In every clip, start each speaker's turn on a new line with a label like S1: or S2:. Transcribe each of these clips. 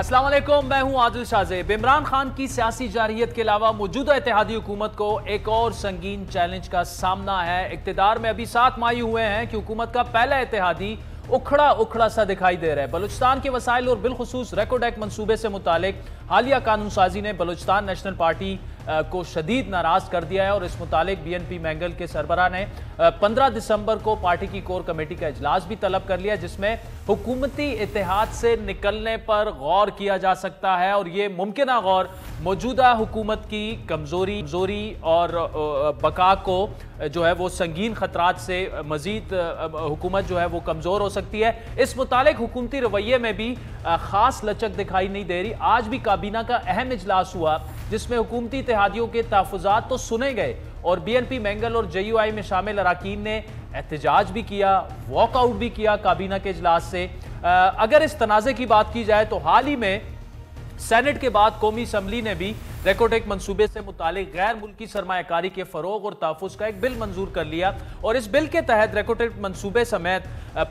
S1: अस्सलाम वालेकुम, मैं हूं आदिल शाहजेब। इमरान खान की सियासी जारहियत के अलावा मौजूदा इत्तेहादी हुकूमत को एक और संगीन चैलेंज का सामना है। इक्तिदार में अभी 7 माही हुए हैं कि हुकूमत का पहला इत्तेहादी उखड़ा उखड़ा सा दिखाई दे रहा है। बलूचिस्तान के वसाइल और बिलखुसूस रेकॉर्ड एक्ट मंसूबे से मुतालिक हालिया कानून साजी ने बलूचिस्तान नेशनल पार्टी को शदीद नाराज कर दिया है और इस मुतालिक BNP मैंगल के सरबराह ने 15 दिसंबर को पार्टी की कोर कमेटी का इजलास भी तलब कर लिया, जिसमें हुकूमती इत्तेहाद से निकलने पर गौर किया जा सकता है। और ये मुमकिना गौर मौजूदा हुकूमत की कमजोरी और बका को जो है वो संगीन खतरात से मजीद हुकूमत जो है वो कमजोर हो सकती है। इस मुतालिक हुकूमती रवैये में भी खास लचक दिखाई नहीं दे रही। आज भी काबीना का अहम इजलास हुआ जिसमें हुकूमती इत्तेहादियों के तहफ़्फ़ुज़ात तो सुने गए और BNP मैंगल और JUI में शामिल अरकान ने एहतजाज भी किया, वॉकआउट भी किया काबीना के इजलास से। अगर इस तनाज़े की बात की जाए तो हाल ही में सेनेट के बाद कौमी असम्बली ने भी रेकॉर्ड एक्ट मंसूबे से मुतालिक गैर मुल्की सरमायाकारी के फरोग और तहफ़्फ़ुज़ का एक बिल मंजूर कर लिया और इस बिल के तहत रेकॉर्ड एक्ट मंसूबे समेत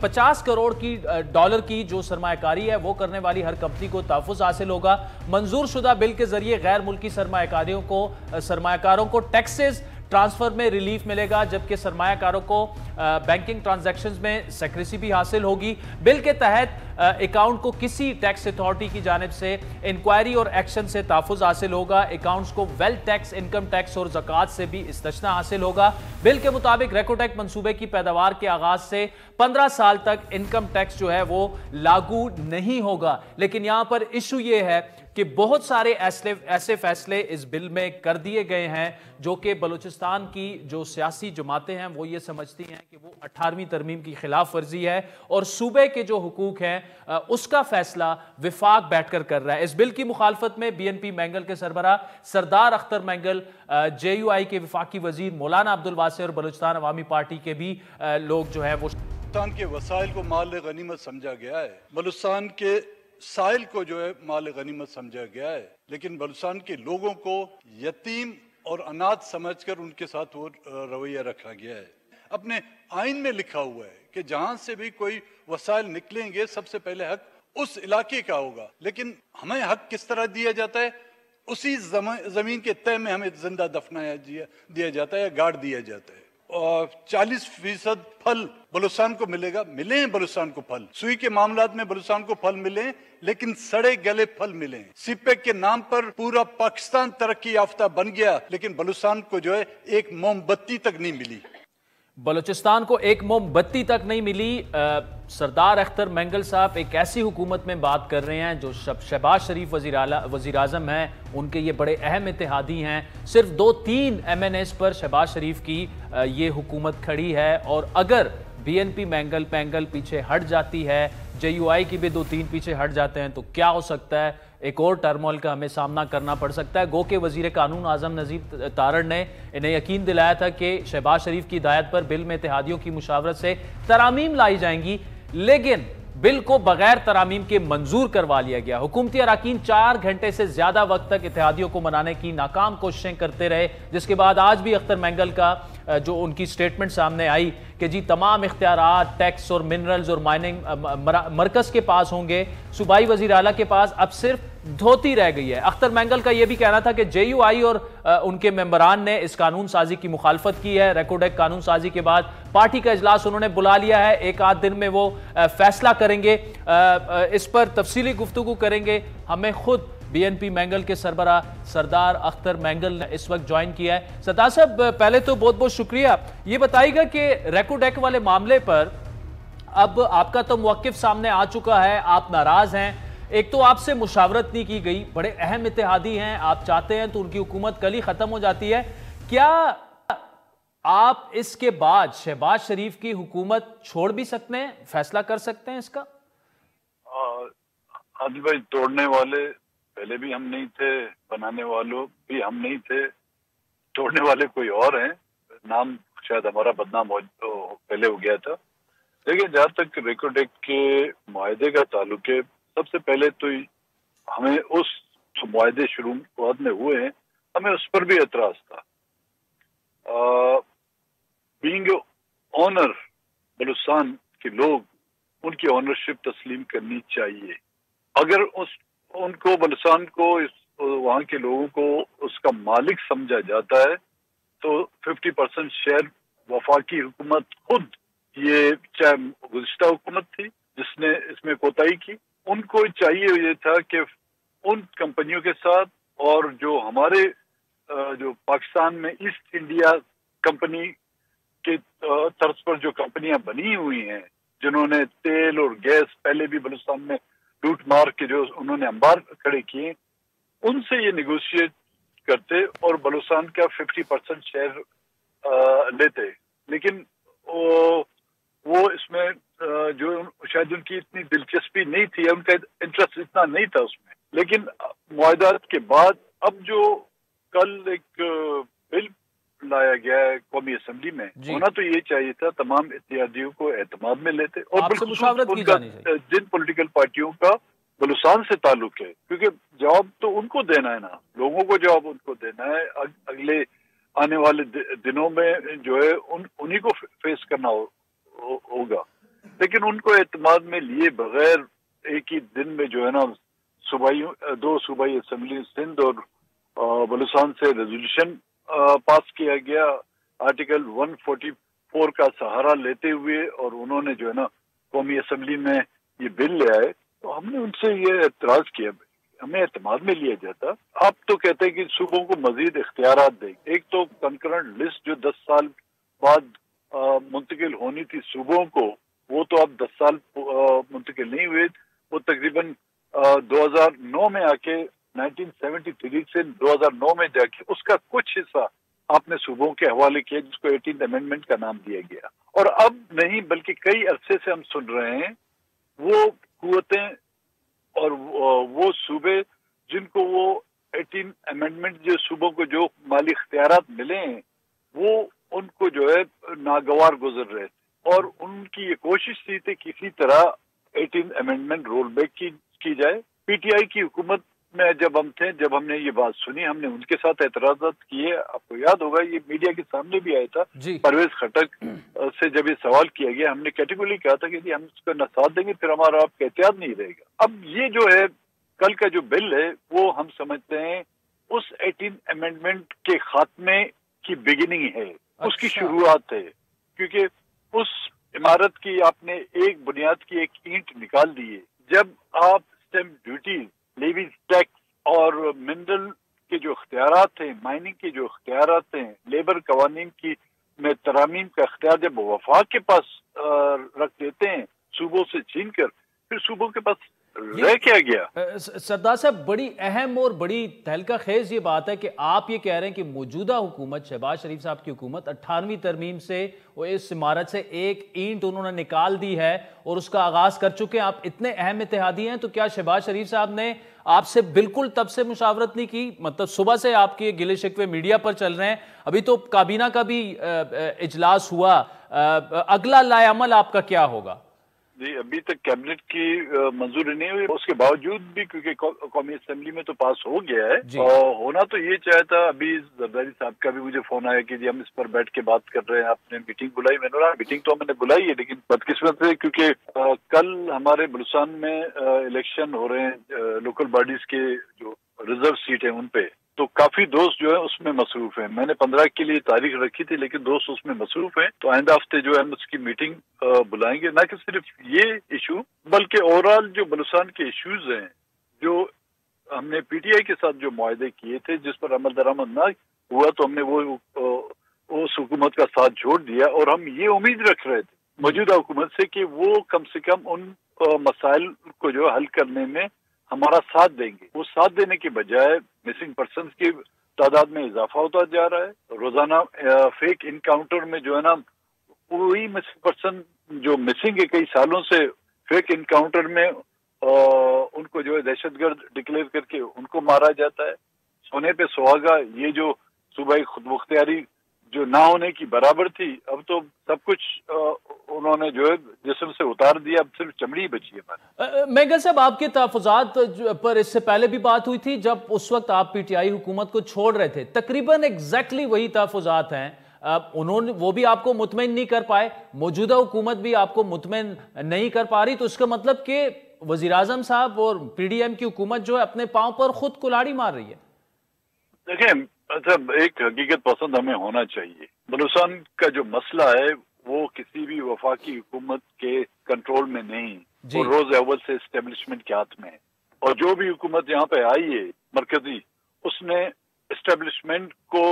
S1: 50 करोड़ की डॉलर की जो सरमायाकारी है वो करने वाली हर कंपनी को तहफ़्फ़ुज़ हासिल होगा। मंजूर शुदा बिल के जरिए गैर मुल्की सरमायाकारों को टैक्सेस ट्रांसफर में रिलीफ मिलेगा, जबकि सरमायाकारों को बैंकिंग ट्रांजैक्शंस में सेक्रेसी भी हासिल होगी। बिल के तहत अकाउंट को किसी टैक्स अथॉरिटी की जानिब से इंक्वायरी और एक्शन से तहफ़्फ़ुज़ हासिल होगा। अकाउंट्स को वेल्थ टैक्स, इनकम टैक्स और ज़कात से भी इस्तिस्ना हासिल होगा। बिल के मुताबिक रेकॉर्ड एक्ट मंसूबे की पैदावार के आगाज से 15 साल तक इनकम टैक्स जो है वो लागू नहीं होगा। लेकिन यहां पर इशू ये है कि बहुत सारे ऐसे फैसले इस बिल में कर दिए गए हैं जो कि बलूचिस्तान की जो सियासी जमातें हैं वो ये समझती हैं कि वो 18वीं तरमीम की खिलाफ वर्जी है और सूबे के जो हुकूक हैं उसका फैसला विफाक बैठकर कर रहा है। इस बिल की मुखालफत में BNP मैंगल के सरबराह सरदार अख्तर मैंगल, JUI के वफाकी वजीर मौलाना अब्दुल वासे और बलूचिस्तान अवामी पार्टी के भी लोग जो है वो
S2: बलूचिस्तान के वसाइल को माल गनीमत समझा गया है, बलूचिस्तान के साहिल को जो है माल गनीमत समझा गया है, लेकिन बलूचिस्तान के लोगों को यतीम और अनाथ समझकर उनके साथ वो रवैया रखा गया है। अपने आइन में लिखा हुआ है कि जहां से भी कोई वसाइल निकलेंगे सबसे पहले हक उस इलाके का होगा, लेकिन हमें हक किस तरह दिया जाता है? उसी जमीन के तय में हमें जिंदा दफनाया दिया जाता है या गाड़ दिया जाता है। और 40% फल बलूचिस्तान को मिलेगा, मिले हैं बलूचिस्तान को फल, सुई के मामलात में बलूचिस्तान को फल मिले, लेकिन सड़े गले फल मिले। सीपेक के नाम पर पूरा पाकिस्तान तरक्की याफ्ता बन गया, लेकिन बलूचिस्तान को जो है एक मोमबत्ती तक नहीं मिली।
S1: बलूचिस्तान को एक मोमबत्ती तक नहीं मिली। सरदार अख्तर मैंगल साहब एक ऐसी हुकूमत में बात कर रहे हैं जो शहबाज शरीफ वज़ीर आज़म हैं, उनके ये बड़े अहम इत्तेहादी हैं। सिर्फ 2-3 MNAs पर शहबाज शरीफ की ये हुकूमत खड़ी है और अगर BNP मैंगल पीछे हट जाती है, JUI की भी 2-3 पीछे हट जाते हैं तो क्या हो सकता है? एक और टर्मोइल का हमें सामना करना पड़ सकता है। गो के वजीर कानून आजम नजीर तारड़ ने इन्हें यकीन दिलाया था कि शहबाज शरीफ की हिदायत पर बिल में इत्तेहादियों की मुशावरत से तरामीम लाई जाएंगी, लेकिन बिल को बगैर तरामीम के मंजूर करवा लिया गया। हुकूमती अरकान 4 घंटे से ज्यादा वक्त तक इत्तेहादियों को मनाने की नाकाम कोशिशें करते रहे, जिसके बाद आज भी अख्तर मैंगल का जो उनकी स्टेटमेंट सामने आई कि जी तमाम इख्तियारात टैक्स और मिनरल्स और माइनिंग मरकज के पास होंगे, सूबाई वजीर आला के पास अब सिर्फ धोती रह गई है। अख्तर मैंगल का यह भी कहना था कि JUI और उनके मेंबरान ने इस कानून साजी की मुखालफत की है। रेकॉर्ड एक्ट कानून साजी के बाद पार्टी का इजलास उन्होंने बुला लिया है, एक आध दिन में वो फैसला करेंगे, इस पर तफसीली गुफ्तगू करेंगे। हमें खुद BNP मैंगल के सरबराह सरदार अख्तर मैंगल ने इस वक्त ज्वाइन किया है। सरदार साहब, पहले तो बहुत बहुत शुक्रिया। ये बताइएगा कि रेकॉर्ड एक्ट वाले मामले पर अब आपका तो मुवक्किफ सामने आ चुका है, आप नाराज हैं। एक तो आपसे मुशावरत नहीं की गई, बड़े अहम इत्तेहादी हैं, आप चाहते हैं तो उनकी हुकूमत कल ही खत्म हो जाती है। क्या आप इसके बाद शहबाज शरीफ की हुकूमत छोड़ भी सकते हैं, फैसला कर सकते हैं इसका?
S3: आदिल भाई, तोड़ने वाले पहले भी हम नहीं थे, बनाने वालों भी हम नहीं थे, तोड़ने वाले कोई और हैं। नाम शायद हमारा बदनाम पहले हो गया था। लेकिन जहां तक रेकॉर्ड एक्ट के मुआहदे का ताल्लुक है, सबसे पहले तो हमें उस जो मुआहदे शुरुआत में हुए हैं, हमें उस पर भी एतराज था। बीइंग ऑनर, बलूचिस्तान के लोग उनकी ऑनरशिप तस्लीम करनी चाहिए। अगर उनको बलूचिस्तान को वहाँ के लोगों को उसका मालिक समझा जाता है, तो 50% शेयर वफाकी हुकूमत खुद, ये चाहे गुज़िश्ता हुकूमत थी जिसने इसमें कोताही की, उनको चाहिए ये था कि उन कंपनियों के साथ और जो हमारे जो पाकिस्तान में ईस्ट इंडिया कंपनी के तर्ज पर जो कंपनियां बनी हुई हैं, जिन्होंने तेल और गैस पहले भी बलूचिस्तान में लूट मार के जो उन्होंने अंबार खड़े किए, उनसे ये निगोशिएट करते और बलूचिस्तान का 50% शेयर लेते। लेकिन वो इसमें जो शायद उनकी इतनी दिलचस्पी नहीं थी, उनका इंटरेस्ट इतना नहीं था उसमें। लेकिन मुआहदात के बाद अब जो कल एक बिल लाया गया है कौमी असम्बली में, होना तो ये चाहिए था तमाम इत्तेहादियों को एतमाद में लेते और जिन पॉलिटिकल पार्टियों का बलूचिस्तान से ताल्लुक है, क्योंकि जवाब तो उनको देना है ना, लोगों को जवाब उनको देना है। अगले आने वाले दिनों में जो है उन्हीं को फेस करना होगा। लेकिन उनको एतमाद में लिए बगैर एक ही दिन में जो है ना दो सूबाई असम्बली सिंध और बलूचिस्तान से रेजोल्यूशन पास किया गया आर्टिकल 144 का सहारा लेते हुए, और उन्होंने जो है ना कौमी असम्बली में ये बिल ले आए। तो हमने उनसे ये एतराज किया, हमें एतमाद में लिया जाता। आप तो कहते हैं कि सूबों को मजीद इख्तियारात दें। एक तो कंकरेंट लिस्ट जो 10 साल बाद मुंतकिल होनी थी सूबों को, वो तो अब 10 साल मुंतकिल नहीं हुए, वो तकरीबन 2009 में आके 1973 से 2009 में जाके उसका कुछ हिस्सा आपने सूबों के हवाले किया, जिसको 18th अमेंडमेंट का नाम दिया गया। और अब नहीं बल्कि कई अरसे से हम सुन रहे हैं वो कुव्वतें और वो सूबे जिनको वो 18th अमेंडमेंट जो सूबों को जो माली इख्तियारात मिले हैं, वो उनको जो है नागवार गुजर रहे थे और उनकी ये कोशिश थी किसी तरह 18th अमेंडमेंट रोल बैक की जाए। पीटीआई की हुकूमत में जब हमने ये बात सुनी, हमने उनके साथ एतराज़ात किए। आपको याद होगा ये मीडिया के सामने भी आया था, परवेज खटक से जब ये सवाल किया गया, हमने कैटेगोरी कहा था कि हम इसका न साथ देंगे फिर हमारा आपका एहतियात नहीं रहेगा। अब ये जो है कल का जो बिल है वो हम समझते हैं उस 18th अमेंडमेंट के खात्मे की बिगिनिंग है, उसकी शुरुआत है, क्योंकि उस इमारत की आपने एक बुनियाद की एक ईंट निकाल दी है। जब आप स्टैम्प ड्यूटी, लेवी टैक्स और मिनरल के जो इख्तियारात हैं, माइनिंग के जो इख्तियारात हैं, लेबर कवानीन की में तरामीम का इख्तियार जब वफाक के पास रख देते हैं सूबों से छीन कर, फिर सूबों के पास रह क्या गया?
S1: सरदार साहब, बड़ी अहम और बड़ी तहलका खेज ये बात है कि आप ये कह रहे हैं कि मौजूदा हुकूमत, शहबाज शरीफ साहब की हुकूमत 18वीं तरमीम से वो इस इमारत से एक ईंट उन्होंने निकाल दी है और उसका आगाज कर चुके हैं। आप इतने अहम इत्तेहादी हैं, तो क्या शहबाज शरीफ साहब ने आपसे बिल्कुल तब से मुशावरत नहीं की? मतलब सुबह से आपके गिले शिकवे मीडिया पर चल रहे हैं, अभी तो काबीना का भी इजलास हुआ, अगला लाएअमल आपका क्या होगा?
S3: जी, अभी तक कैबिनेट की मंजूरी नहीं हुई, उसके बावजूद भी क्योंकि कौमी असेंबली में तो पास हो गया है और होना तो ये चाहता। अभी जरदारी साहब का भी मुझे फोन आया कि जी हम इस पर बैठ के बात कर रहे हैं, आपने मीटिंग बुलाई। मैंने बोला मीटिंग तो मैंने बुलाई है, लेकिन बदकिस्मत है क्योंकि कल हमारे बलूचिस्तान में इलेक्शन हो रहे हैं लोकल बॉडीज के जो रिजर्व सीट है उन पे, तो काफी दोस्त जो है उसमें मसरूफ हैं। मैंने 15 के लिए तारीख रखी थी, लेकिन दोस्त उसमें मसरूफ हैं, तो आइंदा हफ्ते जो है हम उसकी मीटिंग बुलाएंगे। ना कि सिर्फ ये इशू बल्कि ओवरऑल जो बलूचिस्तान के इश्यूज हैं, जो हमने पीटीआई के साथ जो मुआहदे किए थे जिस पर अमल दरामद ना हुआ, तो हमने वो उस हुकूमत का साथ छोड़ दिया और हम ये उम्मीद रख रहे थे मौजूदा हुकूमत से कि वो कम से कम उन मसाइल को जो हल करने में हमारा साथ देंगे। वो साथ देने के बजाय मिसिंग पर्सन की तादाद में इजाफा होता जा रहा है। रोजाना फेक इनकाउंटर में जो है ना वही मिसिंग पर्सन जो मिसिंग है कई सालों से, फेक इनकाउंटर में उनको जो है दहशतगर्द डिक्लेयर करके उनको मारा जाता है। सोने पे सुहागा, ये जो सूबाई खुदमुख्तियारी जो ना होने की बराबर थी, अब तो सब कुछ उन्होंने जो है जिस्म से उतार दिया, अब सिर्फ चमड़ी बची है।
S1: मेघल साहब, आपके तहफ़्फ़ुज़ात पर इससे पहले भी बात हुई थी जब उस वक्त आप पीटीआई हुकूमत को छोड़ रहे थे, तकरीबन एग्जैक्टली वही तहफ़्फ़ुज़ात हैं उन्होंने वो भी आपको मुतमईन नहीं कर पाए, मौजूदा हुकूमत भी आपको मुतमईन नहीं कर पा रही, तो इसका मतलब कि वजीर आजम साहब और पीडीएम की हुकूमत जो है अपने पांव पर खुद कुल्हाड़ी मार रही है।
S3: देखिए, अच्छा, एक हकीकत पसंद हमें होना चाहिए। बलूचिस्तान का जो मसला है वो किसी भी वफाकी हुकूमत के कंट्रोल में नहीं, वो रोज अव्वल से एस्टेब्लिशमेंट के हाथ में है। और जो भी हुकूमत यहाँ पे आई है मरकजी, उसने एस्टेब्लिशमेंट को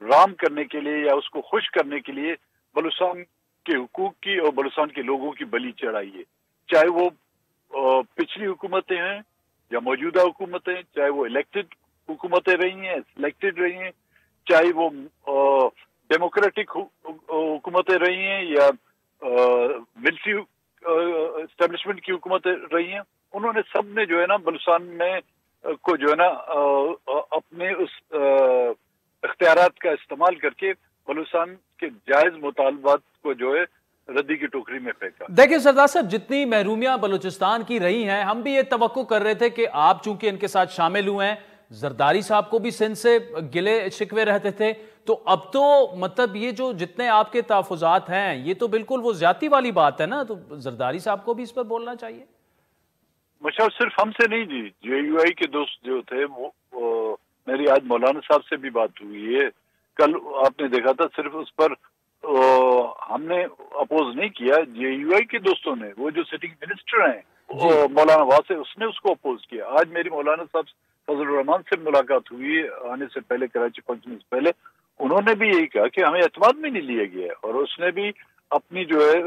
S3: राम करने के लिए या उसको खुश करने के लिए बलूचिस्तान के हुकूक की और बलूचिस्तान के लोगों की बलि चढ़ाई है। चाहे वो पिछली हुकूमतें हैं या मौजूदा हुकूमतें, चाहे वो इलेक्टेड हुकूमतें रही हैं, सिलेक्टेड रही हैं, चाहे वो डेमोक्रेटिक हुकूमतें रही हैं या मिलिट्री एस्टेब्लिशमेंट की हुकूमतें रही हैं, उन्होंने सब ने जो है ना बलूचिस्तान में को जो है ना अपने उस इख्तियारात का इस्तेमाल करके बलूचिस्तान के जायज मुतालबात को जो है रद्दी की टोकरी में फेंका।
S1: देखिए सरदार साहब, जितनी महरूमियां बलूचिस्तान की रही हैं, हम भी ये तवक्को कर रहे थे कि आप चूंकि इनके साथ शामिल हुए हैं, जरदारी साहब को भी सिंध से गिले शिकवे रहते थे, तो अब तो मतलब ये जो जितने आपके तहफ़्फ़ुज़ात हैं, ये तो बिल्कुल वो ज्यादती वाली बात है ना, तो जरदारी साहब को भी इस पर बोलना चाहिए।
S3: मशा सिर्फ हमसे नहीं जी, JUI के दोस्त जो थे वो मेरी आज मौलाना साहब से भी बात हुई है। कल आपने देखा था, सिर्फ उस पर हमने अपोज नहीं किया, JUI के दोस्तों ने, वो जो सिटिंग मिनिस्टर हैं मौलाना वासे, उसने उसको अपोज किया। आज मेरी मौलाना साहब फजल रहमान से मुलाकात हुई आने से पहले, कराची पहुंचने से पहले, उन्होंने भी यही कहा कि हमें एतमाद में नहीं लिया गया है, और उसने भी अपनी जो है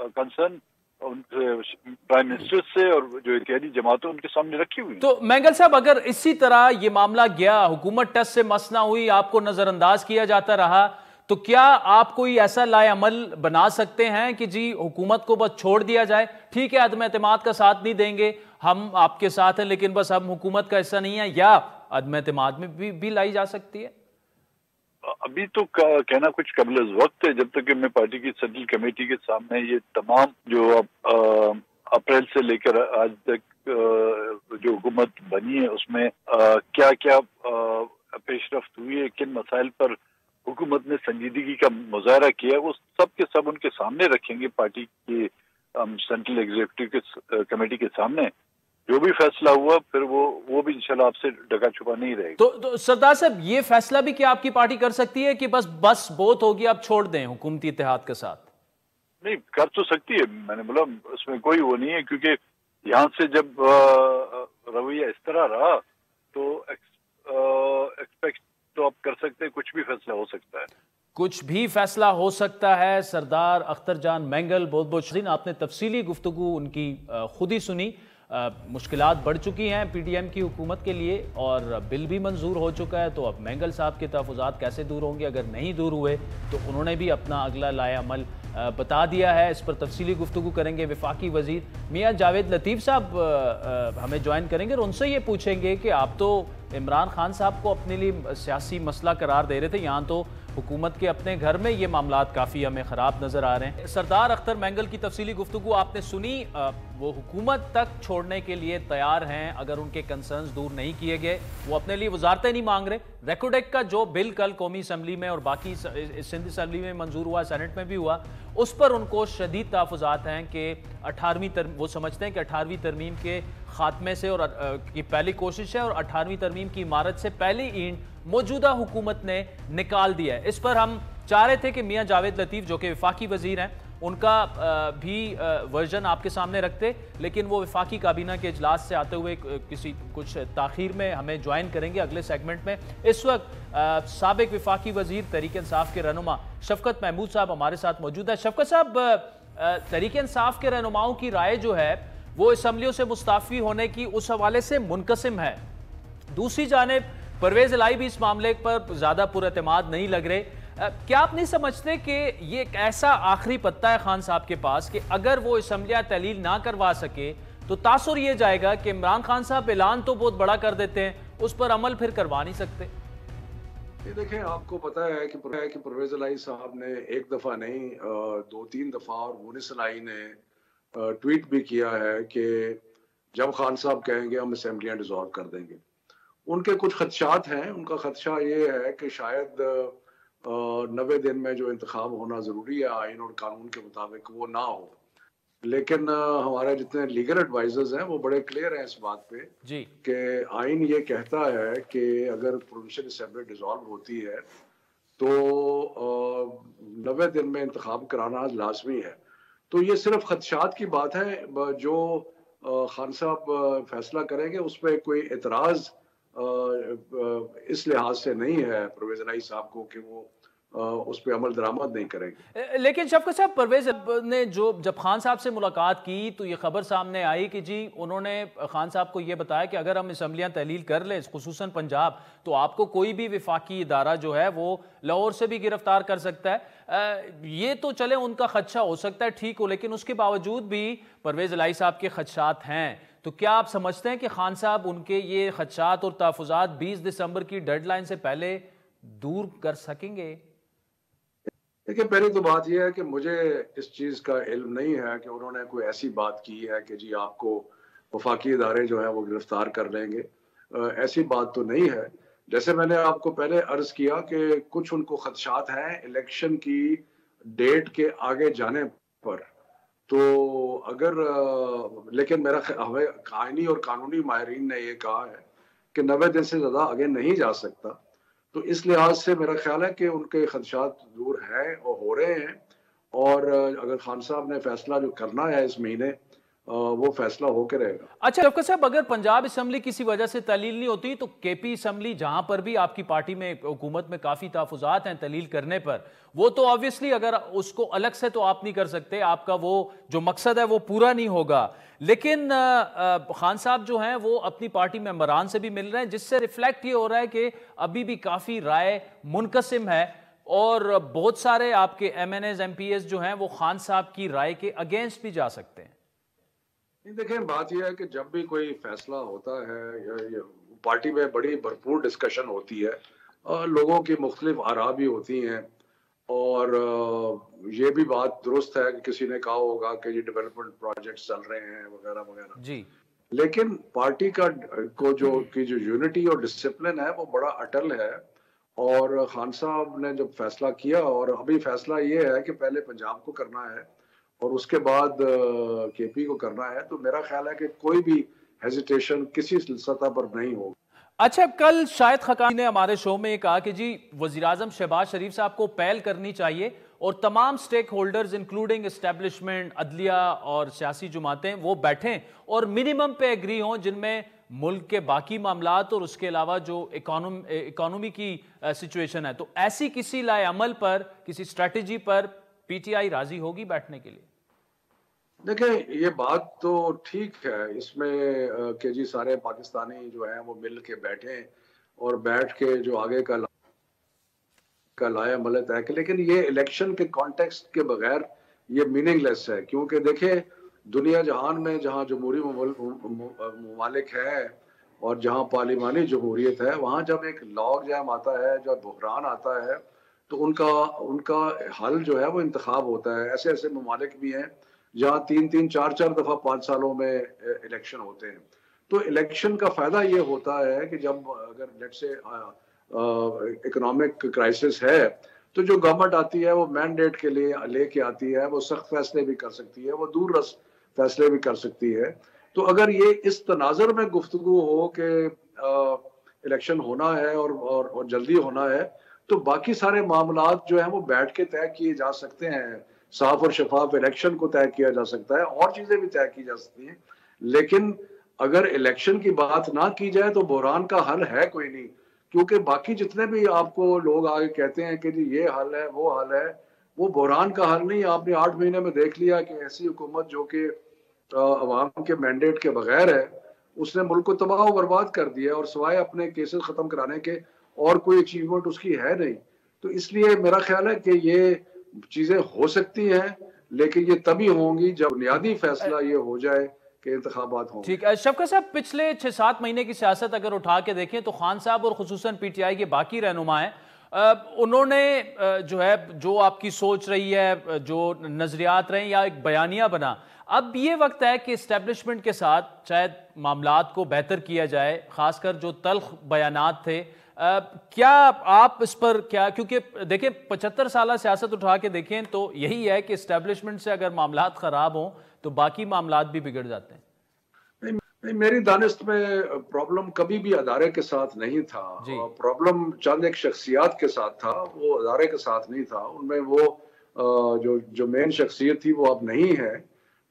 S3: कंसर्न प्राइम मिनिस्टर से और जो इत्यादि जमातें उनके सामने रखी हुई।
S1: तो मैंगल साहब, अगर इसी तरह ये मामला गया, हुकूमत टस से मसना हुई, आपको नजरअंदाज किया जाता रहा, तो क्या आप कोई ऐसा लाएअमल बना सकते हैं कि जी हुकूमत को बस छोड़ दिया जाए, ठीक है अदम एतमाद का साथ नहीं देंगे, हम आपके साथ हैं, लेकिन बस हम हुकूमत का हिस्सा नहीं है, या अदम एतमाद में भी लाई जा सकती है?
S3: अभी तो कहना कुछ कबल वक्त है, जब तक कि मैं पार्टी की सेंट्रल कमेटी के सामने ये तमाम जो अप्रैल से लेकर आज तक जो हुकूमत बनी है उसमें क्या क्या पेशरफ्त हुई है, किन मसाइल पर हुकूमत ने संजीदगी का मुजाहरा किया, वो सब के सब उनके सामने रखेंगे पार्टी की सेंट्रल एग्जीक्यूटिव कमेटी के सामने। जो भी फैसला हुआ फिर वो भी इंशाल्लाह आपसे ढका छुपा नहीं रहेगा।
S1: तो सरदार साहब, ये फैसला भी क्या आपकी पार्टी कर सकती है कि बस बहुत होगी, आप छोड़ दें हुकूमती इत्तेहाद के साथ?
S3: नहीं, कर तो सकती है, मैंने बोला उसमें कोई वो नहीं है, क्योंकि यहाँ से जब रवैया इस तरह रहा तो एक्सपेक्ट तो आप कर सकते हैं, कुछ भी फैसला हो सकता है।
S1: कुछ भी फैसला हो सकता है। सरदार अख्तर जान मैंगल, बहुत बहुत शुक्रिया, आपने तफसीली गुफ्तगू उनकी खुद ही सुनी। मुश्किलात बढ़ चुकी हैं पीडीएम की हुकूमत के लिए और बिल भी मंजूर हो चुका है, तो अब मैंगल साहब के तहफ़्फ़ुज़ात कैसे दूर होंगे? अगर नहीं दूर हुए तो उन्होंने भी अपना अगला लाएअमल बता दिया है। इस पर तफसीली गुफ्तगू करेंगे। वफाकी वज़ीर मियाँ जावेद लतीफ़ साहब हमें ज्वाइन करेंगे और उनसे ये पूछेंगे कि आप तो इमरान खान साहब को अपने लिए सियासी मसला करार दे रहे थे, यहाँ तो हुकूमत के अपने घर में ये मामलात काफ़ी हमें ख़राब नज़र आ रहे हैं। सरदार अख्तर मैंगल की तफसीली गुफ्तगू आपने सुनी। वो हुकूमत तक छोड़ने के लिए तैयार हैं अगर उनके कंसर्न्स दूर नहीं किए गए। वो अपने लिए वजारतें नहीं मांग रहे। रेकॉर्ड एक्ट का जो बिल कल कौमी असम्बली में और बाकी सिंध असम्बली में मंजूर हुआ, सेनेट में भी हुआ, उस पर उनको शदीद तहफ़्फ़ुज़ात हैं कि 18वीं वो समझते हैं कि 18वीं तरमीम के खात्मे से और की पहली कोशिश है और 18वीं तरमीम की इमारत से पहली ईंट मौजूदा हुकूमत ने निकाल दिया है। इस पर हम चाह रहे थे कि मियाँ जावेद लतीफ़ जो कि वफाकी वज़ीर हैं, उनका भी वर्जन आपके सामने रखते, लेकिन वो वफाकी काबीना के इजलास से आते हुए कुछ ताख़ीर में हमें ज्वाइन करेंगे अगले सेगमेंट में। इस वक्त साबिक वफाकी वज़ीर तहरीक इंसाफ के रहनुमा शफकत महमूद साहब हमारे साथ मौजूद है। शफकत साहब, तहरीक इंसाफ के रहनुमाओं की राय जो है वो असम्बलियों से मुस्ताफ़ी होने की उस हवाले से मुनक़सिम है। दूसरी जानिब परवेज़ इलाही भी इस मामले पर ज़्यादा पुरएतमाद नहीं लग रहे। क्या आप नहीं समझते कि ये एक ऐसा आखिरी पत्ता है खान साहब के पास कि अगर वो असम्बलियाँ तहलील ना करवा सके तो तासुर ये जाएगा कि इमरान खान साहब ऐलान तो बहुत बड़ा कर देते हैं, उस पर अमल फिर करवा नहीं सकते?
S4: ये देखें, आपको पता है कि परवेज़ इलाही साहब ने एक दफ़ा नहीं 2-3 दफ़ा, और मुनिस इलाही ने ट्वीट भी किया है कि जब खान साहब कहेंगे हम असम्बलियाँ डिसॉल्व कर देंगे। उनके कुछ खदशात हैं। उनका खदशा ये है कि शायद 90 दिन में जो इंतखाब होना ज़रूरी है आइन और कानून के मुताबिक वो ना हो। लेकिन हमारे जितने लीगल एडवाइजर्स हैं वो बड़े क्लियर हैं इस बात पे
S1: जी।
S4: कि आइन ये कहता है कि अगर प्रोविंशियल असेंबली डिसॉल्व होती है तो 90 दिन में इंतखाब कराना लाजमी है। तो ये सिर्फ खदशात की बात है, जो खान साहब फैसला करेंगे उस पर कोई एतराज़ इस लिहाज से नहीं है परवेज इलाही साहब को कि वो उस पर अमल दरामद नहीं करेंगे।
S1: लेकिन शफकत साहब, परवेज ने जब खान साहब से मुलाकात की तो ये खबर सामने आई कि जी उन्होंने खान साहब को ये बताया कि अगर हम असम्बलियाँ तहलील कर लें खुसूसन पंजाब, तो आपको कोई भी विफाकी इदारा जो है वो लाहौर से भी गिरफ्तार कर सकता है। ये तो चले उनका खदशा हो सकता है ठीक हो, लेकिन उसके बावजूद भी परवेज इलाही साहब के खदशात हैं। तो क्या आप समझते हैं कि खान साहब उनके ये खदशात और तहफ़्फ़ुज़ात 20 दिसंबर की डेडलाइन से पहले दूर कर सकेंगे?
S4: देखिए, पहली तो बात यह है कि मुझे इस चीज़ का इल्म नहीं है कि उन्होंने कोई ऐसी बात की है कि जी आपको वफाकी इदारे जो हैं वो गिरफ्तार कर लेंगे। ऐसी बात तो नहीं है। जैसे मैंने आपको पहले अर्ज़ किया कि कुछ उनको खदशात हैं इलेक्शन की डेट के आगे जाने पर। तो अगर लेकिन मेरा हमें आईनी और कानूनी माहिरीन ने ये कहा है कि 90 दिन से ज़्यादा आगे नहीं जा सकता। तो इस लिहाज से मेरा ख्याल है कि उनके खदशात दूर हैं और हो रहे हैं। और अगर खान साहब ने फैसला जो करना है इस महीने, वो फैसला होकर रहेगा।
S1: अच्छा शफकत साहब, अगर पंजाब असम्बली किसी वजह से तहलील नहीं होती तो केपी असम्बली, जहां पर भी आपकी पार्टी में हुकूमत में काफी तहफ़्फ़ुज़ात हैं तहलील करने पर, वो तो ऑब्वियसली अगर उसको अलग से तो आप नहीं कर सकते, आपका वो जो मकसद है वो पूरा नहीं होगा। लेकिन खान साहब जो हैं वो अपनी पार्टी मेंबरान से भी मिल रहे हैं, जिससे रिफ्लेक्ट ये हो रहा है कि अभी भी काफी राय मुनकसिम है और बहुत सारे आपके MNAs MPs जो हैं वो खान साहब की राय के अगेंस्ट भी जा सकते हैं।
S4: नहीं, देखें, बात यह है कि जब भी कोई फैसला होता है या पार्टी में बड़ी भरपूर डिस्कशन होती है, लोगों की मुख्तलिफ आरा भी होती हैं। और ये भी बात दुरुस्त है कि किसी ने कहा होगा कि ये डेवलपमेंट प्रोजेक्ट्स चल रहे हैं वगैरह वगैरह
S1: जी।
S4: लेकिन पार्टी को जो यूनिटी और डिसिप्लिन है वो बड़ा अटल है। और खान साहब ने जब फैसला किया, और अभी फैसला ये है कि पहले पंजाब को करना है और उसके बाद केपी को करना है, तो मेरा ख्याल है कि कोई भी हेजिटेशन किसी सतह पर नहीं होगा।
S1: अच्छा, कल शाहिद खकानी ने हमारे शो में कहा कि जी वज़ीर-ए-आज़म शहबाज शरीफ साहब को पहल करनी चाहिए और तमाम स्टेक होल्डर्स इंक्लूडिंग एस्टेब्लिशमेंट, अदलिया और सियासी जमातें वो बैठें और मिनिमम पे एग्री हों, जिनमें मुल्क के बाकी मामलात और उसके अलावा जो इकोनॉमी की सिचुएशन है। तो ऐसी किसी लाए अमल पर, किसी स्ट्रेटजी पर PTI राजी होगी बैठने के लिए?
S4: देखें, ये बात तो ठीक है इसमें कि जी सारे पाकिस्तानी जो हैं वो मिल के बैठें और बैठ के जो आगे का लाया अमल तय करें। लेकिन ये इलेक्शन के कॉन्टेक्स्ट के बगैर ये मीनिंगलेस है, क्योंकि देखिए दुनिया जहान में जहाँ जमहूरी ममालिक है और जहाँ पार्लिमानी जमहूरियत है, वहाँ जब एक लॉग जैम आता है, जब बहरान आता है, तो उनका हल जो है वो इंतखाब होता है। ऐसे ऐसे ममालिक भी हैं जहाँ 3-3, 4-4 दफा 5 सालों में इलेक्शन होते हैं। तो इलेक्शन का फायदा ये होता है कि जब अगर लेट से इकोनॉमिक क्राइसिस है, तो जो गवर्नमेंट आती है वो मैंडेट के लिए लेके आती है, वो सख्त फैसले भी कर सकती है, वो दूर रस फैसले भी कर सकती है। तो अगर ये इस तनाज़ुर में गुफ्तगू हो कि इलेक्शन होना है और जल्दी होना है, तो बाकी सारे मामलात जो हैं वो बैठ के तय किए जा सकते हैं। साफ और शफाफ इलेक्शन को तय किया जा सकता है और चीजें भी तय की जा सकती हैं। लेकिन अगर इलेक्शन की बात ना की जाए तो बहरान का हल है कोई नहीं, क्योंकि बाकी जितने भी आपको लोग आगे कहते हैं कि जी ये हल है वो हल है, वो बहरान का हल नहीं। आपने 8 महीने में देख लिया कि ऐसी हुकूमत जो कि अवाम के मैंडेट के बगैर है, उसने मुल्क को तबाह और बर्बाद कर दिया और सिवाय अपने केसेस खत्म कराने के और कोई अचीवमेंट उसकी है नहीं। तो इसलिए मेरा ख्याल है कि ये चीजें हो सकती हैं, लेकिन ये तभी होंगी जब बुनियादी फैसला ये हो जाए कि इंतखाबात हों।
S1: ठीक है शफकत साहब, पिछले 6-7 महीने की सियासत अगर उठा के देखें तो खान साहब और खुसूसन PTI के बाकी रहनुमा हैं, उन्होंने जो है जो आपकी सोच रही है, जो नजरियात रहे या एक बयानिया बना, अब ये वक्त है कि इस्टेब्लिशमेंट के साथ शायद मामलात को बेहतर किया जाए, खासकर जो तल्ख बयानात थे کیا آپ اس پر کیا، کیونکہ دیکھیں 75 سالہ سیاست اٹھا کے دیکھیں تو یہی ہے کہ اسٹیبلشمنٹ سے اگر معاملات خراب ہوں تو باقی معاملات بھی بگڑ جاتے ہیں.
S4: نہیں، میری دانست میں پرابلم کبھی بھی ادارے کے ساتھ نہیں تھا. پرابلم چند ایک شخصیات کے ساتھ تھا، وہ ادارے کے ساتھ نہیں تھا. ان میں وہ جو مین شخصیت تھی وہ اب نہیں ہے.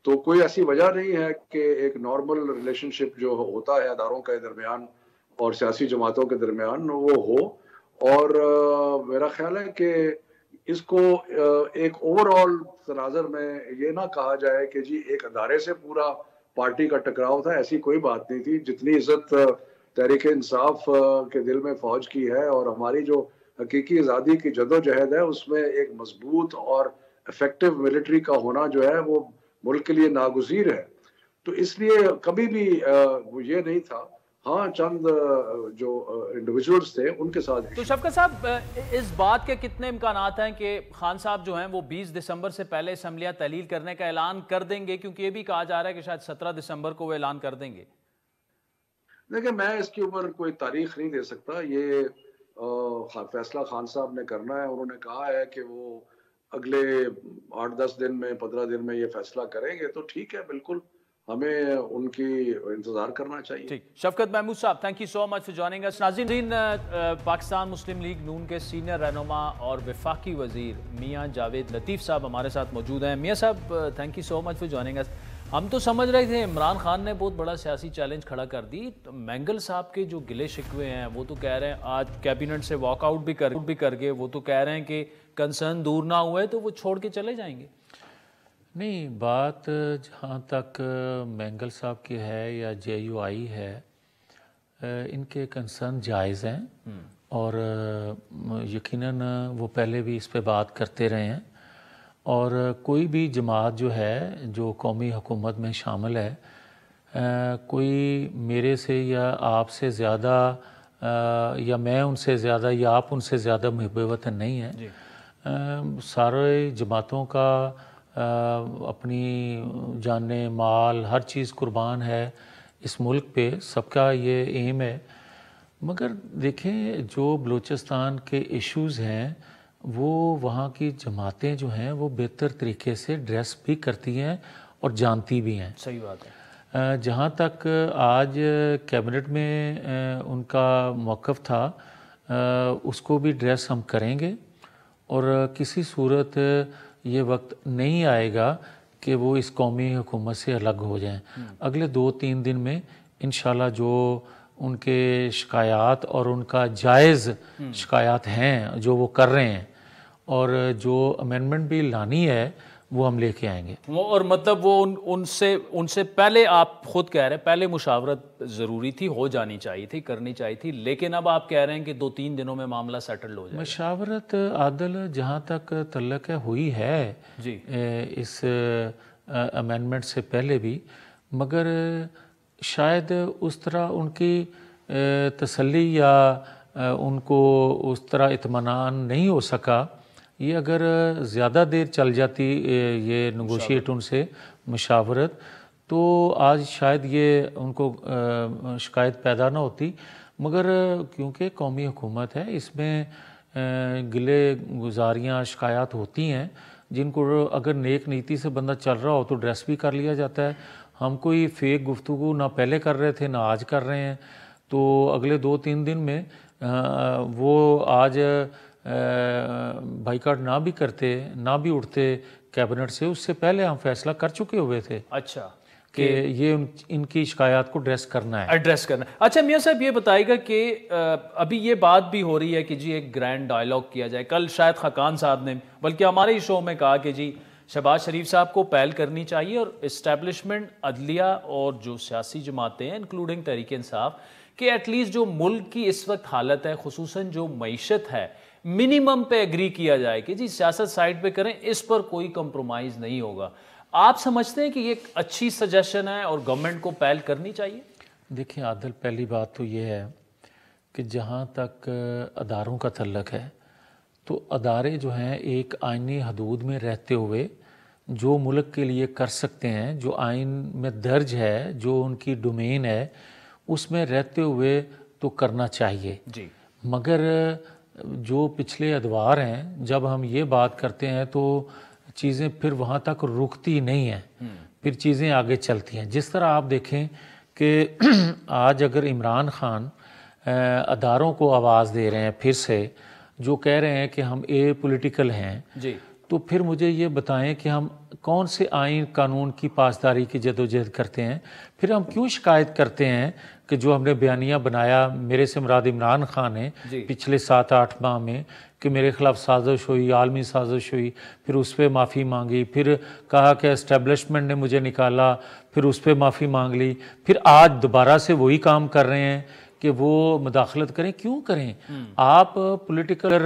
S4: تو کوئی ایسی وجہ نہیں ہے کہ ایک نارمل ریلیشن شپ جو ہوتا ہے اداروں کے درمیان اور سیاسی جماعتوں کے درمیان وہ ہو. اور میرا خیال ہے کہ اس کو ایک اوور آل تناظر میں یہ نہ کہا جائے کہ جی ایک ادارے سے پورا پارٹی کا ٹکراؤ تھا. ایسی کوئی بات نہیں تھی. جتنی عزت تحریک انصاف کے دل میں فوج کی ہے اور ہماری جو حقیقی آزادی کی جدوجہد ہے اس میں ایک مضبوط اور افیکٹو ملٹری کا ہونا جو ہے وہ ملک کے لیے ناگزیر ہے. تو اس لیے کبھی بھی وہ یہ نہیں تھا. ہاں چند جو انڈیویجولز تھے ان کے ساتھ.
S1: تو شفقت صاحب اس بات کے کتنے امکانات ہیں کہ خان صاحب جو ہیں وہ 20 دسمبر سے پہلے اسمبلیاں تحلیل کرنے کا اعلان کر دیں گے؟ کیونکہ یہ بھی کہا جا رہا ہے کہ شاید 17 دسمبر کو وہ اعلان کر دیں گے.
S4: دیکھیں میں اس کے اوپر کوئی تاریخ نہیں دے سکتا. یہ فیصلہ خان صاحب نے کرنا ہے. انہوں نے کہا ہے کہ وہ اگلے 8-10 دن میں 15 دن میں یہ فیصلہ کریں گے. تو ٹھیک ہے، بالکل ہمیں ان کی انتظار کرنا چاہیے.
S1: ٹھیک. شفقت محمود صاحب، thank you so much for joining us. ناظرین، پاکستان مسلم لیگ نون کے سینئر رہنما اور وفاقی وزیر میاں جاوید لطیف صاحب ہمارے ساتھ موجود ہیں. میاں صاحب thank you so much for joining us. ہم تو سمجھ رہے تھے عمران خان نے بہت بڑا سیاسی چیلنج کھڑا کر دی. مینگل صاحب کے جو گلے شکوے ہیں وہ تو کہہ رہے ہیں آج کیبنٹ سے واک آؤٹ بھی کر گئے. وہ تو کہہ رہے ہیں کہ کنسرن دور نہ ہوئے تو وہ چھوڑ کے چلے جائیں گے.
S5: نہیں، بات جہاں تک مینگل صاحب کی ہے یا جے یو آئی ہے، ان کے کنسرن جائز ہیں اور یقیناً وہ پہلے بھی اس پہ بات کرتے رہے ہیں. اور کوئی بھی جماعت جو ہے جو قومی حکومت میں شامل ہے، کوئی میرے سے یا آپ سے زیادہ یا میں ان سے زیادہ یا آپ ان سے زیادہ محب وطن نہیں ہے. سارے جماعتوں کا اپنی جانیں مال ہر چیز قربان ہے اس ملک پہ، سب کا یہ ایم ہے. مگر دیکھیں جو بلوچستان کے ایشوز ہیں وہ وہاں کی جماعتیں جو ہیں وہ بہتر طریقے سے ڈریس بھی کرتی ہیں اور جانتی بھی ہیں.
S1: صحیح بات
S5: ہے. جہاں تک آج کیبنٹ میں ان کا موقف تھا اس کو بھی ڈریس ہم کریں گے اور کسی صورت یہ وقت نہیں آئے گا کہ وہ اس قومی حکومت سے الگ ہو جائیں. اگلے 2-3 دن میں انشاءاللہ جو ان کے شکایات اور ان کا جائز شکایات ہیں جو وہ کر رہے ہیں اور جو امینڈمنٹ بھی لانی ہے وہ ہم لے کے آئیں گے.
S1: اور مطلب وہ ان سے پہلے آپ خود کہہ رہے ہیں پہلے مشاورت ضروری تھی، ہو جانی چاہیے تھی، کرنی چاہیے تھی، لیکن اب آپ کہہ رہے ہیں کہ 2-3 دنوں میں معاملہ سیٹل ہو جائے.
S5: مشاورت عادل جہاں تک تعلق ہے ہوئی ہے
S1: جی
S5: اس امینڈمنٹ سے پہلے بھی، مگر شاید اس طرح ان کی تسلی یا ان کو اس طرح اطمینان نہیں ہو سکا. یہ اگر زیادہ دیر چل جاتی یہ نیگوشیٹ ان سے مشاورت تو آج شاید یہ ان کو شکایت پیدا نہ ہوتی. مگر کیونکہ قومی حکومت ہے اس میں گلے گزاریاں شکایات ہوتی ہیں جن کو اگر نیک نیتی سے بندہ چل رہا ہو تو ڈریس بھی کر لیا جاتا ہے. ہم کوئی فیک گفتگو نہ پہلے کر رہے تھے نہ آج کر رہے ہیں. تو اگلے 2-3 دن میں وہ آج بائیکاٹ نہ بھی کرتے نہ بھی اٹھتے کیبنٹ سے، اس سے پہلے ہم فیصلہ کر چکے ہوئے تھے.
S1: اچھا
S5: کہ یہ ان کی شکایات کو ایڈریس کرنا ہے.
S1: اچھا میاں صاحب یہ بتائیے گا کہ ابھی یہ بات بھی ہو رہی ہے کہ جی ایک گرینڈ ڈائیلاگ کیا جائے. کل شاید خاقان صاحب نے بلکہ ہمارے ہی شو میں کہا کہ جی شہباز شریف صاحب کو پہل کرنی چاہیے اور اسٹیبلشمنٹ، عدلیہ اور جو سیاسی جماعتیں ہیں انکلوڈنگ تحریک انصاف کہ ایٹ لیسٹ جو ملک کی اس وقت حالت ہے خصوصاً جو معیشت ہے منیمم پہ ایگری کیا جائے کہ جی سیاست سائڈ پہ کریں، اس پر کوئی کمپرومائز نہیں ہوگا. آپ سمجھتے ہیں کہ یہ ایک اچھی سجیشن ہے اور گورنمنٹ کو پہل کرنی چاہیے؟
S5: دیکھیں عادل، پہلی بات تو یہ ہے کہ جہاں تک اداروں کا تعلق ہے تو ادارے جو ہیں ایک آئینی حدود میں رہتے ہوئے جو ملک کے لیے کر سکتے ہیں، جو آئین میں درج ہے، جو ان کی ڈومین ہے، اس میں رہتے ہوئے تو کرنا چاہیے.
S1: جی
S5: مگر جو پچھلے ادوار ہیں جب ہم یہ بات کرتے ہیں تو چیزیں پھر وہاں تک رکتی نہیں ہیں، پھر چیزیں آگے چلتی ہیں. جس طرح آپ دیکھیں کہ آج اگر عمران خان اداروں کو آواز دے رہے ہیں پھر سے، جو کہہ رہے ہیں کہ ہم اے پولیٹیکل ہیں،
S1: جی،
S5: تو پھر مجھے یہ بتائیں کہ ہم کون سے آئین قانون کی پاسداری کی جدوجہد کرتے ہیں؟ پھر ہم کیوں شکایت کرتے ہیں کہ جو ہم نے بیانیہ بنایا، میرے سے مراد عمران خان ہے، پچھلے 7-8 ماہ میں، کہ میرے خلاف سازش ہوئی، عالمی سازش ہوئی، پھر اس پہ معافی مانگی، پھر کہا کہ اسٹیبلشمنٹ نے مجھے نکالا، پھر اس پہ معافی مانگ لی، پھر آج دوبارہ سے وہی کام کر رہے ہیں کہ وہ مداخلت کریں. کیوں کریں؟ آپ پولیٹیکل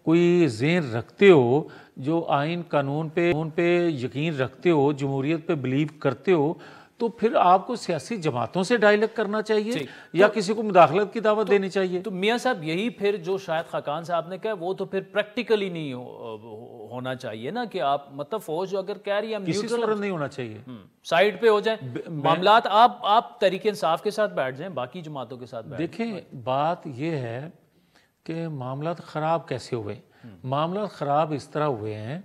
S5: کوئی ذہن رکھتے ہو، جو آئین قانون پہ یقین رکھتے ہو، جمہوریت پہ بلیو کرتے ہو، تو پھر آپ کو سیاسی جماعتوں سے ڈائیلاگ کرنا چاہیے یا کسی کو مداخلت کی دعوت دینی چاہیے.
S1: تو میاں صاحب یہی پھر جو شاید خاقان صاحب نے کہا وہ تو پھر پریکٹیکلی نہیں ہونا چاہیے نا، کہ آپ مطلب فوج اگر کہہ رہی ہے
S5: کسی صورت نہیں ہونا چاہیے،
S1: سائڈ پہ ہو جائیں معاملات. آپ تحریک انصاف کے ساتھ بیٹھ جائیں، باقی جماعتوں کے ساتھ بیٹھ جائیں.
S5: دیکھیں بات یہ ہے کہ معاملات خراب کیسے ہوئے. معاملات خراب اس طرح ہوئے ہیں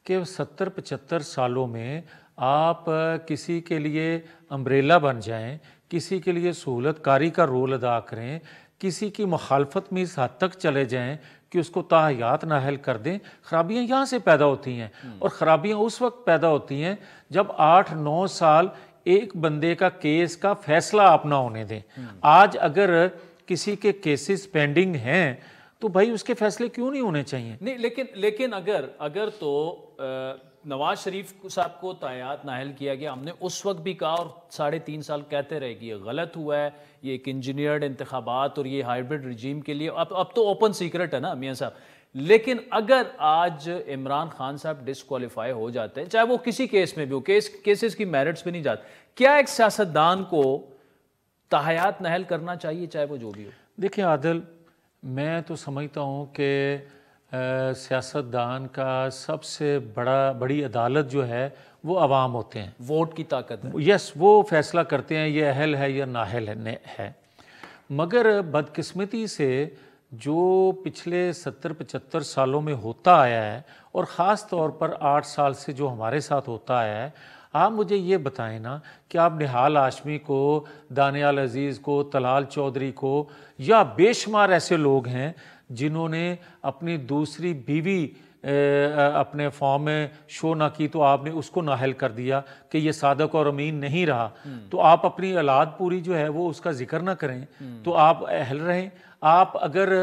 S5: کہ 70-75 سالوں میں آپ کسی کے لیے امبریلا بن جائیں، کسی کے لیے سہولت کاری کا رول ادا کریں، کسی کی مخالفت میں اس حد تک چلے جائیں کہ اس کو تاحیات نااہل کر دیں. خرابیاں یہاں سے پیدا ہوتی ہیں، اور خرابیاں اس وقت پیدا ہوتی ہیں جب 8-9 سال ایک بندے کا کیس کا فیصلہ آپ نہ ہونے دیں. آج اگر کسی کے کیسز پینڈنگ ہیں تو بھائی اس کے فیصلے کیوں نہیں ہونے چاہیے؟
S1: نہیں، لیکن اگر تو نواز شریف صاحب کو تاحیات نااہل کیا گیا، ہم نے اس وقت بھی کہا اور 3.5 سال کہتے رہے کہ یہ غلط ہوا ہے، یہ ایک انجینئرڈ انتخابات اور یہ ہائیبرڈ رجیم کے لیے اب تو اوپن سیکرٹ ہے نا میاں صاحب. لیکن اگر آج عمران خان صاحب ڈسکوالیفائی ہو جاتے ہیں، چاہے وہ کسی کیس میں بھی ہو، کیسز کی میرٹس پہ نہیں جاتے، کیا ایک سیاستدان کو تاحیات نااہل کرنا چاہیے چاہے وہ جو بھی ہو؟
S5: دیکھیں عادل، میں تو سمجھتا ہوں کہ سیاستدان کا سب سے بڑی عدالت جو ہے وہ عوام ہوتے ہیں.
S1: ووٹ کی طاقت ہے.
S5: یس، وہ فیصلہ کرتے ہیں یہ اہل ہے یا نااہل ہے. مگر بدقسمتی سے جو پچھلے 70-75 سالوں میں ہوتا آیا ہے، اور خاص طور پر 8 سال سے جو ہمارے ساتھ ہوتا آیا ہے، آپ مجھے یہ بتائیں نا کہ آپ نہال ہاشمی کو، دانیال عزیز کو، طلال چودھری کو، یا بے شمار ایسے لوگ ہیں جنہوں نے اپنی دوسری بیوی اپنے فارم میں شو نہ کی تو آپ نے اس کو نااہل کر دیا کہ یہ صادق اور امین نہیں رہا. تو آپ اپنی اولاد پوری جو ہے وہ اس کا ذکر نہ کریں تو آپ اہل رہیں. آپ اگر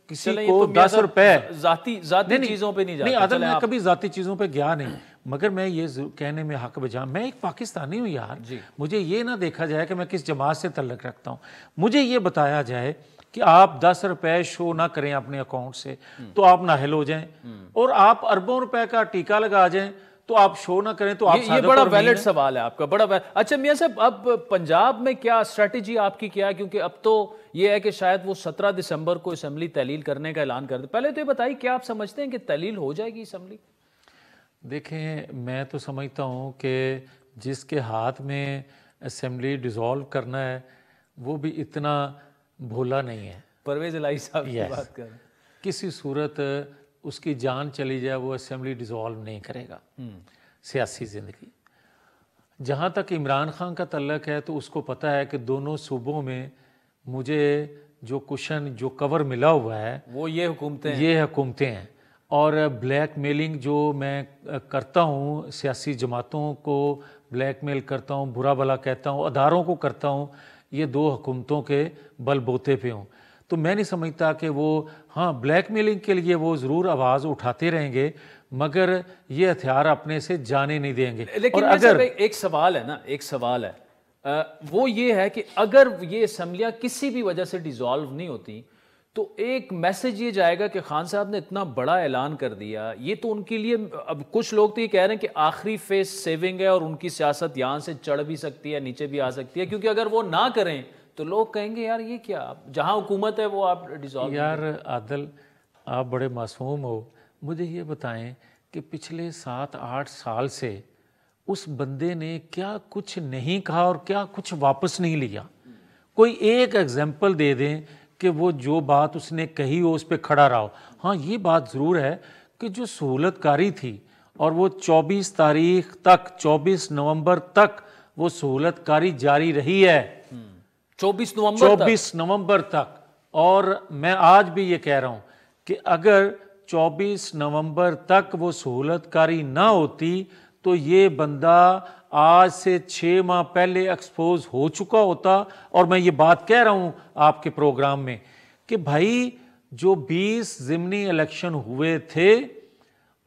S5: کسی کو 10 روپے
S1: ذاتی چیزوں پہ نہیں جاتے.
S5: نہیں عادل، میں کبھی ذاتی چیزوں پہ گیا نہیں، مگر میں یہ کہنے میں حق بجا، میں ایک پاکستانی ہوں یار. مجھے یہ نہ دیکھا جائے کہ میں کس جماعت سے تعلق رکھتا ہوں. مجھے یہ بتایا جائے کہ آپ 10 روپے شو نہ کریں اپنے اکاؤنٹ سے تو آپ نااہل ہو جائیں، اور آپ اربوں روپے کا ٹیکہ لگا جائیں تو آپ شو نہ کریں تو آپ
S1: یہ بڑا ویلڈ سوال ہے آپ کا، بڑا ویلڈ. اچھا میاں صاحب، اب پنجاب میں کیا اسٹریٹجی آپ کی کیا ہے؟ کیونکہ اب تو یہ ہے کہ شاید وہ 17 دسمبر کو اسمبلی تحلیل کرنے کا اعلان کر دے. پہلے تو یہ بتائیے کیا آپ سمجھتے ہیں کہ تحلیل ہو جائے گی اسمبلی؟
S5: دیکھیں، میں تو سمجھتا ہوں کہ جس کے ہاتھ میں اسمبلی ڈیزالو کرنا ہے وہ بھی اتنا بھولا نہیں ہے.
S1: پرویز الہی صاحب کی بات کر رہے ہیں.
S5: کسی صورت اس کی جان چلی جائے وہ اسمبلی ڈیزالو نہیں کرے گا. سیاسی زندگی جہاں تک عمران خان کا تعلق ہے تو اس کو پتہ ہے کہ دونوں صوبوں میں مجھے جو کشن، جو کور ملا ہوا ہے
S1: وہ یہ حکومتیں ہیں.
S5: اور بلیک میلنگ جو میں کرتا ہوں، سیاسی جماعتوں کو بلیک میل کرتا ہوں، برا بھلا کہتا ہوں، اداروں کو کرتا ہوں، یہ 2 حکومتوں کے بل بوتے پہ ہوں. تو میں نہیں سمجھتا کہ وہ بلیک میلنگ کے لیے وہ ضرور آواز اٹھاتے رہیں گے، مگر یہ ہتھیار اپنے سے جانے نہیں دیں گے.
S1: لیکن اگر ایک سوال ہے وہ یہ ہے کہ اگر یہ اسمبلیاں کسی بھی وجہ سے ڈیزالو نہیں ہوتی تو ایک میسج یہ جائے گا کہ خان صاحب نے اتنا بڑا اعلان کر دیا. یہ تو ان کے لیے، اب کچھ لوگ تو یہ کہہ رہے ہیں کہ آخری فیس سیونگ ہے اور ان کی سیاست یہاں سے چڑھ بھی سکتی ہے، نیچے بھی آ سکتی ہے، کیونکہ اگر وہ نہ کریں تو لوگ کہیں گے یار یہ کیا، جہاں حکومت ہے وہ آپ ڈیزالو.
S5: یار عادل، آپ بڑے معصوم ہو، مجھے یہ بتائیں کہ پچھلے 7-8 سال سے اس بندے نے کیا کچھ نہیں کہا اور کیا کچھ واپس نہیں لیا. کوئی ایک ایگزامپل دے دیں کہ وہ جو بات اس نے کہی ہو اس پہ کھڑا رہا ہو. ہاں یہ بات ضرور ہے کہ جو سہولت کاری تھی اور وہ 24 تاریخ تک 24 نومبر تک وہ سہولت کاری جاری رہی ہے. 24 نومبر تک. اور میں آج بھی یہ کہہ رہا ہوں کہ اگر 24 نومبر تک وہ سہولت کاری نہ ہوتی تو یہ بندہ آج سے 6 ماہ پہلے ایکسپوز ہو چکا ہوتا. اور میں یہ بات کہہ رہا ہوں آپ کے پروگرام میں کہ بھائی جو 20 ضمنی الیکشن ہوئے تھے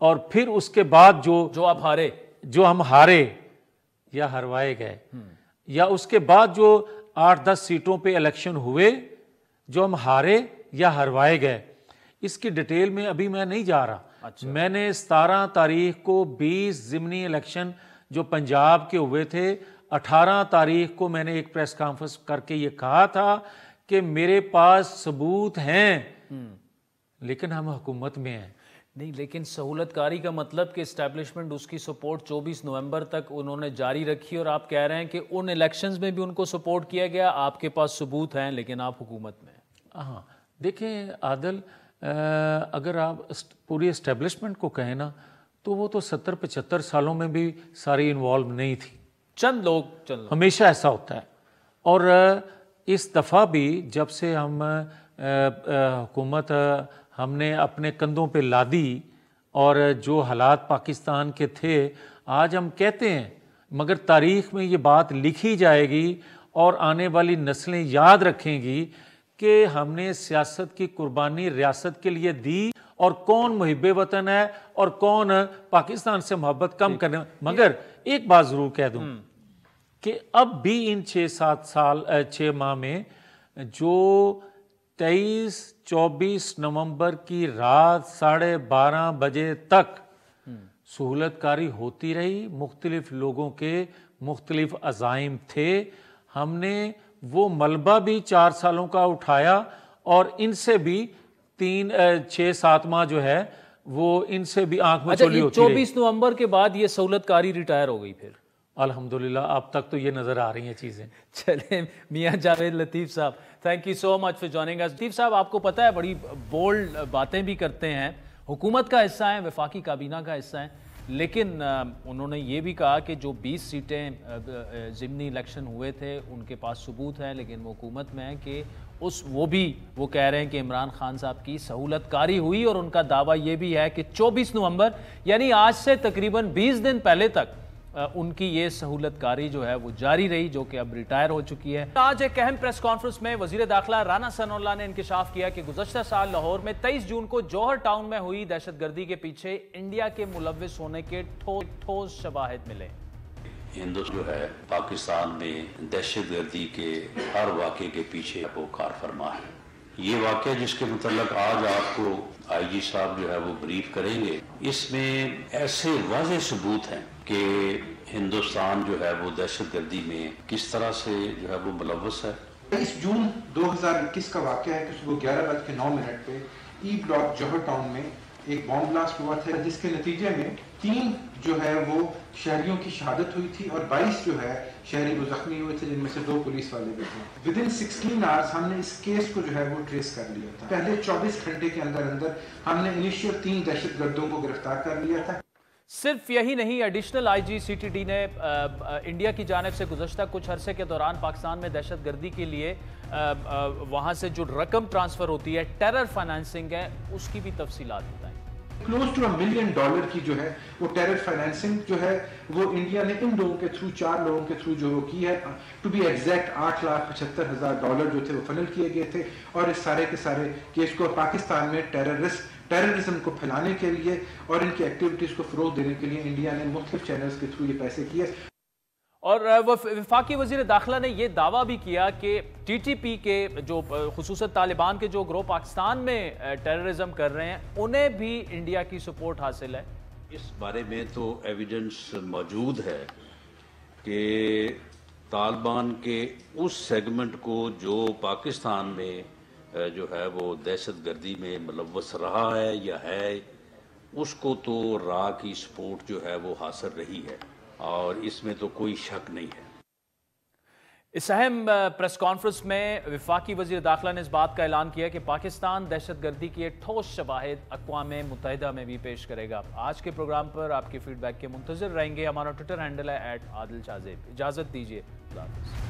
S5: اور پھر اس کے بعد جو
S1: آپ ہارے،
S5: جو ہم ہارے یا ہروائے گئے، یا اس کے بعد جو 8-10 سیٹوں پہ الیکشن ہوئے جو ہم ہارے یا ہروائے گئے، اس کی ڈیٹیل میں ابھی میں نہیں جا رہا. میں نے 17 تاریخ کو 20 ضمنی الیکشن جو پنجاب کے ہوئے تھے، 18 تاریخ کو میں نے ایک پریس کانفرنس کر کے یہ کہا تھا کہ میرے پاس ثبوت ہیں لیکن ہم حکومت میں ہیں.
S1: نہیں، لیکن سہولت کاری کا مطلب کہ اسٹیبلشمنٹ اس کی سپورٹ 24 نومبر تک انہوں نے جاری رکھی، اور آپ کہہ رہے ہیں کہ ان الیکشنز میں بھی ان کو سپورٹ کیا گیا، آپ کے پاس ثبوت ہیں لیکن آپ حکومت میں ہیں.
S5: ہاں دیکھیں عادل، اگر آپ پوری اسٹیبلشمنٹ کو کہیں نا تو وہ تو 70-75 سالوں میں بھی ساری انوالو نہیں تھی.
S1: چند لوگ
S5: ہمیشہ ایسا ہوتا ہے. اور اس دفعہ بھی جب سے ہم حکومت ہم نے اپنے کندھوں پہ لادی اور جو حالات پاکستان کے تھے آج ہم کہتے ہیں، مگر تاریخ میں یہ بات لکھی جائے گی اور آنے والی نسلیں یاد رکھیں گی کہ ہم نے سیاست کی قربانی ریاست کے لیے دی، اور کون محب وطن ہے اور کون پاکستان سے محبت کم کرنے. مگر ایک بات ضرور کہہ دوں کہ اب بھی ان 6 ماہ میں جو 23-24 نومبر کی رات 12:30 بجے تک سہولت کاری ہوتی رہی، مختلف لوگوں کے مختلف عزائم تھے. ہم نے وہ ملبہ بھی 4 سالوں کا اٹھایا اور ان سے بھی 6-7 ماہ جو ہے وہ ان سے بھی آنکھ میں چولی ہوتی رہی.
S1: 24 نومبر کے بعد یہ سہولت کاری ریٹائر ہو گئی پھر
S5: الحمدللہ اب تک تو یہ نظر آ رہی ہیں چیزیں.
S1: چلیں میاں جاوید لطیف صاحب، thank you so much for joining us. Latif صاحب، آپ کو پتہ ہے بڑی بولڈ باتیں بھی کرتے ہیں، حکومت کا حصہ ہیں، وفاقی کابینہ کا حصہ ہیں، لیکن انہوں نے یہ بھی کہا کہ جو 20 سیٹیں ضمنی الیکشن ہوئے تھے ان کے پاس ثبوت ہے لیکن وہ حکومت میں ہیں، کہ وہ کہہ رہے ہیں کہ عمران خان صاحب کی سہولت کاری ہوئی، اور ان کا دعویٰ یہ بھی ہے کہ 24 نومبر یعنی آج سے تقریباً 20 دن پہلے تک ان کی یہ سہولت کاری جو ہے وہ جاری رہی، جو کہ اب ریٹائر ہو چکی ہے. آج ایک اہم پریس کانفرنس میں وزیر داخلہ رانا ثناء اللہ نے انکشاف کیا کہ گزشتہ سال لاہور میں 23 جون کو جوہر ٹاؤن میں ہوئی دہشت گردی کے پیچھے انڈیا کے ملوث ہونے کے ٹھوس شواہد ملے.
S6: ہندوستان جو ہے پاکستان میں دہشت گردی کے ہر واقعے کے پیچھے وہ کار فرما ہے. یہ واقعہ جس کے متعلق آج آپ کو آئی جی صاحب جو ہے وہ بریف کریں گے، اس میں ایسے واضح ثبوت ہیں کہ ہندوستان جو ہے وہ دہشت گردی میں کس طرح سے جو ہے وہ ملوث ہے.
S7: 23 جون 2021 کا واقعہ ہے کہ صبح 11:09 پہ ای بلاک جوہر ٹاؤن میں ایک بام بلاسٹ ہوا تھا، جس کے نتیجے میں 3 جو ہے وہ شہریوں کی شہادت ہوئی تھی اور 22 جو ہے شہری وہ زخمی ہوئے تھے، جن میں سے 2 پولیس والے بھی تھے. ودن 16 آورز ہم نے اس کیس کو جو ہے وہ ٹریس کر لیا تھا. پہلے 24 گھنٹے کے اندر ہم نے انیشیل 3 دہشت گردوں کو گرفتار کر لیا تھا.
S1: صرف یہی نہیں، additional I G C T D نے انڈیا کی جانب سے گزشتہ کچھ عرصے کے دوران پاکستان میں دہشت گردی کے لیے وہاں سے جو رقم ٹرانسفر ہوتی ہے، ٹیرر فائنانسنگ ہے، اس کی بھی تفصیلات بتائیں.
S7: کلوز ٹو $1 ملین کی جو ہے وہ ٹیرر فائنانسنگ جو ہے وہ انڈیا نے ان لوگوں کے تھرو 4 لوگوں کے تھرو جو وہ کی ہے. ٹو بی ایگزیکٹ $8,75,000 جو تھے وہ فنل کیے گئے تھے، اور اس سارے کے سارے کیس کو پاکستان میں ٹیررزم کو پھیلانے کے لیے اور ان کی ایکٹیویٹیز کو فروغ دینے کے لیے انڈیا نے مختلف چینلز کے تھرو یہ پیسے کیے.
S1: اور وفاقی وزیر داخلہ نے یہ دعویٰ بھی کیا کہ ٹی ٹی پی کے جو خصوصاً طالبان کے جو گروہ پاکستان میں ٹیررزم کر رہے ہیں انہیں بھی انڈیا کی سپورٹ حاصل ہے.
S6: اس بارے میں تو ایویڈنس موجود ہے کہ طالبان کے اس سیگمنٹ کو جو پاکستان میں جو ہے وہ دہشت گردی میں ملوث رہا ہے یا ہے، اس کو تو را کی سپورٹ جو ہے وہ حاصل رہی ہے، اور اس میں تو کوئی شک نہیں ہے.
S1: اس اہم پریس کانفرنس میں وفاقی وزیر داخلہ نے اس بات کا اعلان کیا کہ پاکستان دہشت گردی کی ایک ٹھوس شواہد اقوام متحدہ میں بھی پیش کرے گا۔ آج کے پروگرام پر آپ کی فیڈ بیک کے منتظر رہیں گے۔ ہمارا ٹویٹر ہینڈل ہے @عادل شاہ زیب۔ اجازت دیجیے، خدا حافظ۔